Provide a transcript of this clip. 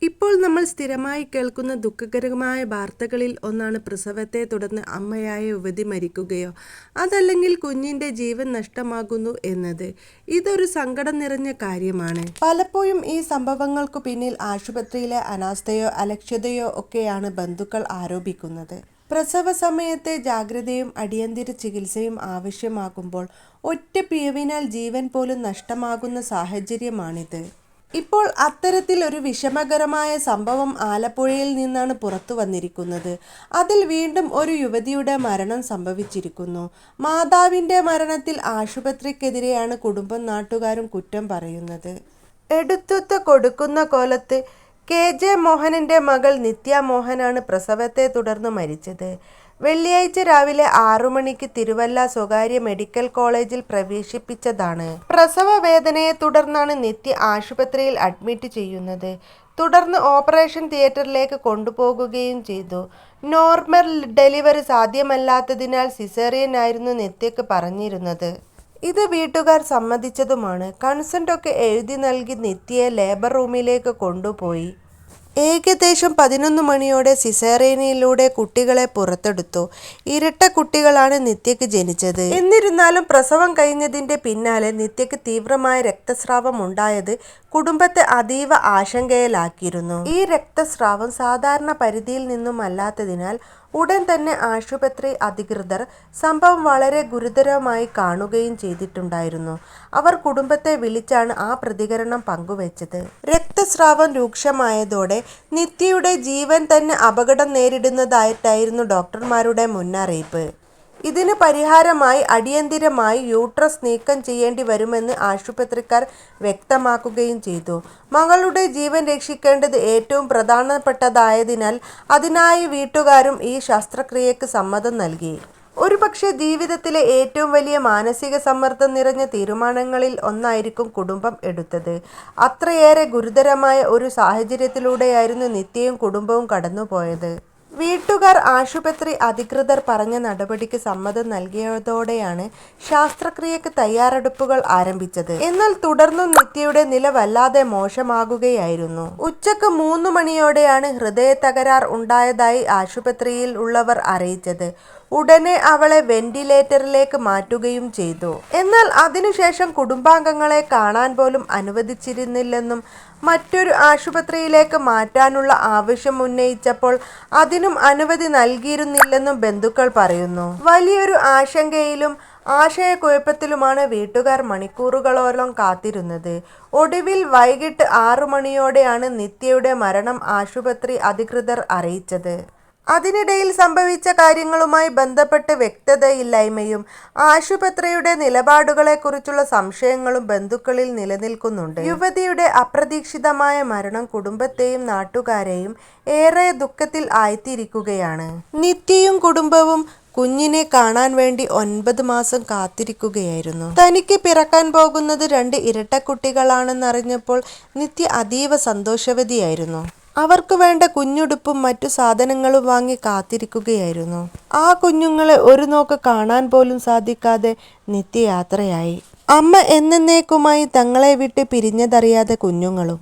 ഇപ്പോൾ നമ്മൾ സ്ഥിരമായി കേൾക്കുന്ന ദുഃഖകരമായ വാർത്തകളിൽ ഒന്നാണ് പ്രസവത്തെ തുടർന്ന് അമ്മയായ യുവതി മരിക്കുകയോ അതല്ലെങ്കിൽ കുഞ്ഞിൻ്റെ ജീവൻ നഷ്ടമാകുന്നു എന്നത്. ഇതൊരു സങ്കടം നിറഞ്ഞ കാര്യമാണ്. പലപ്പോഴും ഈ സംഭവങ്ങൾക്കു പിന്നിൽ ആശുപത്രിയിലെ അനാസ്ഥയോ അലക്ഷ്യതയോ ഒക്കെയാണ് ബന്ധുക്കൾ ആരോപിക്കുന്നത്. പ്രസവ സമയത്തെ ജാഗ്രതയും അടിയന്തര ചികിത്സയും ആവശ്യമാകുമ്പോൾ ഒറ്റ പിഴവിനാൽ ജീവൻ പോലും നഷ്ടമാകുന്ന സാഹചര്യമാണിത്. ഇപ്പോൾ അത്തരത്തിൽ ഒരു വിഷമകരമായ സംഭവം ആലപ്പുഴയിൽ നിന്നാണ് പുറത്തു വന്നിരിക്കുന്നത്. അതിൽ വീണ്ടും ഒരു യുവതിയുടെ മരണം സംഭവിച്ചിരിക്കുന്നു. മാതാവിൻ്റെ മരണത്തിൽ ആശുപത്രിക്കെതിരെയാണ് കുടുംബം നാട്ടുകാരും കുറ്റം പറയുന്നത്. എടുത്തുത്ത കൊടുക്കുന്ന കോലത്ത് KJ മോഹനൻ്റെ മകൾ നിത്യ മോഹനാണ് പ്രസവത്തെ തുടർന്ന് മരിച്ചത്. വെള്ളിയാഴ്ച രാവിലെ 6 മണിക്ക് തിരുവല്ല സ്വകാര്യ മെഡിക്കൽ കോളേജിൽ പ്രവേശിപ്പിച്ചതാണ്. പ്രസവ വേദനയെ തുടർന്നാണ് നിത്യ ആശുപത്രിയിൽ അഡ്മിറ്റ് ചെയ്യുന്നത്. തുടർന്ന് ഓപ്പറേഷൻ തിയേറ്ററിലേക്ക് കൊണ്ടുപോകുകയും ചെയ്തു. നോർമൽ ഡെലിവറി സാധ്യമല്ലാത്തതിനാൽ സിസേറിയൻ ആയിരുന്നു നിത്യക്ക് പറഞ്ഞിരുന്നത്. ഇത് വീട്ടുകാർ സമ്മതിച്ചതുമാണ്. കൺസെന്റ് ഒക്കെ എഴുതി നൽകി നിത്യയെ ലേബർ റൂമിലേക്ക് കൊണ്ടുപോയി. ഏകദേശം 11 മണിയോടെ സിസേറിയനിലൂടെ കുട്ടികളെ പുറത്തെടുത്തു. ഇരട്ട കുട്ടികളാണ് നിത്യക്ക് ജനിച്ചത്. എന്നിരുന്നാലും പ്രസവം കഴിഞ്ഞതിന്റെ പിന്നാലെ നിത്യക്ക് തീവ്രമായ രക്തസ്രാവം ഉണ്ടായത് കുടുംബത്തെ അതീവ ആശങ്കയിലാക്കിയിരുന്നു. ഈ രക്തസ്രാവം സാധാരണ പരിധിയിൽ നിന്നും അല്ലാത്തതിനാൽ ഉടൻ തന്നെ ആശുപത്രി അധികൃതർ സംഭവം വളരെ ഗുരുതരമായി കാണുകയും ചെയ്തിട്ടുണ്ടായിരുന്നു. അവർ കുടുംബത്തെ വിളിച്ചാണ് ആ പ്രതികരണം പങ്കുവച്ചത്. രക്തസ്രാവം രൂക്ഷമായതോടെ നിത്യയുടെ ജീവൻ തന്നെ അപകടം നേരിടുന്നതായിട്ടായിരുന്നു ഡോക്ടർമാരുടെ മുന്നറിയിപ്പ്. ഇതിന് പരിഹാരമായി അടിയന്തിരമായി യൂട്രസ് നീക്കം ചെയ്യേണ്ടി വരുമെന്ന് ആശുപത്രിക്കാർ വ്യക്തമാക്കുകയും ചെയ്തു. മകളുടെ ജീവൻ രക്ഷിക്കേണ്ടത് ഏറ്റവും പ്രധാനപ്പെട്ടതായതിനാൽ അതിനായി വീട്ടുകാരും ഈ ശസ്ത്രക്രിയക്ക് സമ്മതം നൽകി. ഒരുപക്ഷെ ജീവിതത്തിലെ ഏറ്റവും വലിയ മാനസിക സമ്മർദ്ദം നിറഞ്ഞ തീരുമാനങ്ങളിൽ ഒന്നായിരിക്കും കുടുംബം എടുത്തത്. അത്രയേറെ ഗുരുതരമായ ഒരു സാഹചര്യത്തിലൂടെയായിരുന്നു നിത്യയും കുടുംബവും കടന്നുപോയത്. വീട്ടുകാർ ആശുപത്രി അധികൃതർ പറഞ്ഞ നടപടിക്ക് സമ്മതം നൽകിയതോടെയാണ് ശസ്ത്രക്രിയക്ക് തയ്യാറെടുപ്പുകൾ ആരംഭിച്ചത്. എന്നാൽ തുടർന്നും നിത്യയുടെ നില വല്ലാതെ മോശമാകുകയായിരുന്നു. ഉച്ചക്ക് 3 മണിയോടെയാണ് ഹൃദയ തകരാർ ഉണ്ടായതായി ആശുപത്രിയിൽ ഉള്ളവർ അറിയിച്ചത്. ഉടനെ അവളെ വെന്റിലേറ്ററിലേക്ക് മാറ്റുകയും ചെയ്തു. എന്നാൽ അതിനുശേഷം കുടുംബാംഗങ്ങളെ കാണാൻ പോലും അനുവദിച്ചിരുന്നില്ലെന്നും മറ്റൊരു ആശുപത്രിയിലേക്ക് മാറ്റാനുള്ള ആവശ്യം ഉന്നയിച്ചപ്പോൾ അതിനും അനുമതി നൽകിയിരുന്നില്ലെന്നും ബന്ധുക്കൾ പറയുന്നു. വലിയൊരു ആശങ്കയിലും ആശയക്കുഴപ്പത്തിലുമാണ് വീട്ടുകാർ മണിക്കൂറുകളോളം കാത്തിരുന്നത്. ഒടുവിൽ വൈകിട്ട് 6 മണിയോടെയാണ് നിത്യയുടെ മരണം ആശുപത്രി അധികൃതർ അറിയിച്ചത്. അതിനിടയിൽ സംഭവിച്ച കാര്യങ്ങളുമായി ബന്ധപ്പെട്ട് വ്യക്തതയില്ലായ്മയും ആശുപത്രിയുടെ നിലപാടുകളെക്കുറിച്ചുള്ള സംശയങ്ങളും ബന്ധുക്കളിൽ നിലനിൽക്കുന്നുണ്ട്. യുവതിയുടെ അപ്രതീക്ഷിതമായ മരണം കുടുംബത്തെയും നാട്ടുകാരെയും ഏറെ ദുഃഖത്തിൽ ആഴ്ത്തിയിരിക്കുകയാണ്. നിത്യയും കുടുംബവും കുഞ്ഞിനെ കാണാൻ വേണ്ടി 9 മാസം കാത്തിരിക്കുകയായിരുന്നു. തനിക്ക് പിറക്കാൻ പോകുന്നത് 2 ഇരട്ടക്കുട്ടികളാണെന്നറിഞ്ഞപ്പോൾ നിത്യ അതീവ സന്തോഷവതിയായിരുന്നു. അവർക്ക് വേണ്ട കുഞ്ഞുടുപ്പും മറ്റു സാധനങ്ങളും വാങ്ങി കാത്തിരിക്കുകയായിരുന്നു. ആ കുഞ്ഞുങ്ങളെ ഒരു നോക്ക് കാണാൻ പോലും സാധിക്കാതെ നിത്യ യാത്രയായി. അമ്മ എന്നേക്കുമായി തങ്ങളെ വിട്ട് പിരിഞ്ഞതറിയാതെ കുഞ്ഞുങ്ങളും.